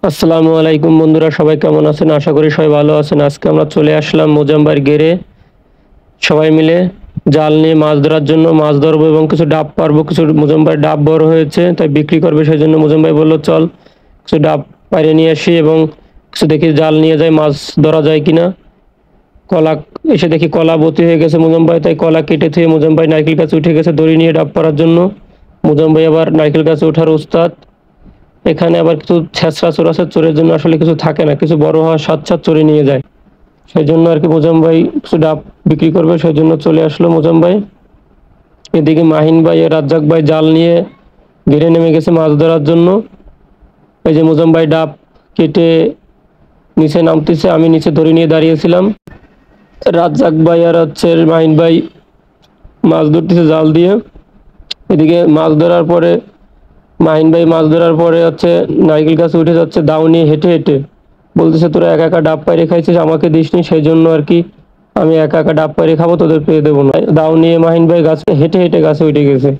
আসসালামু আলাইকুম বন্ধুরা, সবাই কেমন আছেন? আশা করি সবাই ভালো আছেন। আজকে আমরা চলে আসলাম মোজাম্বাইর গেরে, সবাই মিলে জাল নিয়ে মাছ ধরার জন্য। মাছ ধরবো এবং কিছু ডাব পারবো। কিছু মোজাম্বাইর ডাব বড় হয়েছে, তাই বিক্রি করবে, সেই জন্য মোজাম্বাই বললো চল কিছু ডাব পাইরে নিয়ে আসি এবং কিছু দেখি জাল নিয়ে যাই, মাছ ধরা যায় কিনা। কলা এসে দেখি কলা বতি হয়ে গেছে মোজাম্বাই, তাই কলা কেটে থুয়ে মোজাম্বাই নারকেল গাছে উঠে গেছে দড়ি নিয়ে ডাব পাড়ার জন্য। মোজাম্বাই আবার নারকেল গাছে ওঠার উস্তাদ। এখানে আবার কিছু ছেঁচড়া চোর আছে, চোরের জন্য আসলে কিছু থাকে না, কিছু বড় হওয়ার সাথ সাথ চোরে নিয়ে যায়। সেই জন্য আর কি মোজাম ভাই কিছু ডাব বিক্রি করবে, সেই জন্য চলে আসলো মোজাম ভাই। এদিকে মাহিন ভাই আর রাজ্জাক ভাই জাল নিয়ে ঘিরে নেমে গেছে মাছ ধরার জন্য। এই যে মোজাম ভাই ডাব কেটে নিচে নামতেছে, আমি নিচে ধরে নিয়ে দাঁড়িয়েছিলাম। রাজ্জাক ভাই আর হচ্ছে মাহিন ভাই মাছ ধরতেছে জাল দিয়ে। এদিকে মাছ ধরার পরে মাহিন ভাই মাছ ধরার পরে হচ্ছে নারকেল গাছে উঠে যাচ্ছে দাও নিয়ে হেঁটে হেঁটে, বলতেছে তোরা একা একা ডাব পাইরে খাইছিস, আমাকে দিসনি, সেই জন্য আর কি আমি একা একা ডাব পাইরে খাবো, তোদের পেয়ে দেবো না। দাও নিয়ে মাহিন ভাই গাছে হেঁটে হেঁটে গাছে উঠে গেছে।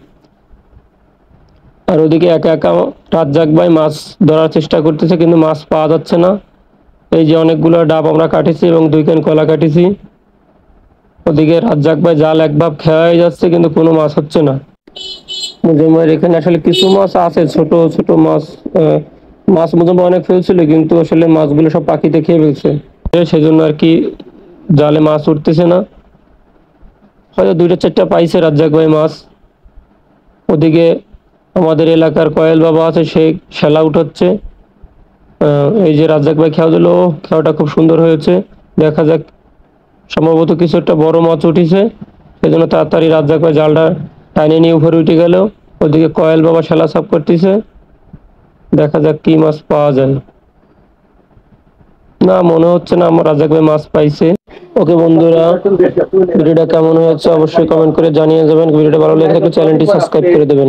আর ওদিকে একা একা রাজ্জাক ভাই মাছ ধরার চেষ্টা করতেছে, কিন্তু মাছ পাওয়া যাচ্ছে না। এই যে অনেকগুলো ডাব আমরা কাটেছি এবং 2 ক্যান কলা কাটেছি। ওদিকে রাজ্জাক ভাই জাল এক ভাব খেয়াই যাচ্ছে, কিন্তু কোনো মাছ হচ্ছে না। মুজাম্মের এখানে আসলে কিছু মাছ আছে, ছোট ছোট মাছ। মাছ মুজাম্মের অনেক ফেলছিল, কিন্তু আসলে মাছগুলো সব পাখিতে খেয়ে ফেলছে, সেই জন্য আর কি জালে মাছ উঠতেছে না। হয়তো 2টা 4টা পাইছে রাজ্জাক ভাই মাছ। ওদিকে আমাদের এলাকার কয়েল বাবা আছে, সে খেলা উঠাচ্ছে। এই যে রাজ্জাক ভাই খেয়া দিল, খেয়াটা খুব সুন্দর হয়েছে। দেখা যাক, সম্ভবত কিছু একটা বড় মাছ উঠেছে, সেই জন্য তাড়াতাড়ি রাজ্জাক ভাই জালটা টাইনে নিয়ে উপরে উঠে গেল। ওদিকে কয়েল বাবা খেলা সাফ করতেছে, দেখা যাক কি মাছ পাওয়া যায়। না, মনে হচ্ছে না আমার রাজ্জাক ভাই মাছ পাইছে। ওকে বন্ধুরা, ভিডিওটা কেমন হয়েছে অবশ্যই কমেন্ট করে জানিয়ে যাবেন। ভিডিওটা ভালো লেগে থাকলে চ্যানেলটি সাবস্ক্রাইব করে দেবেন।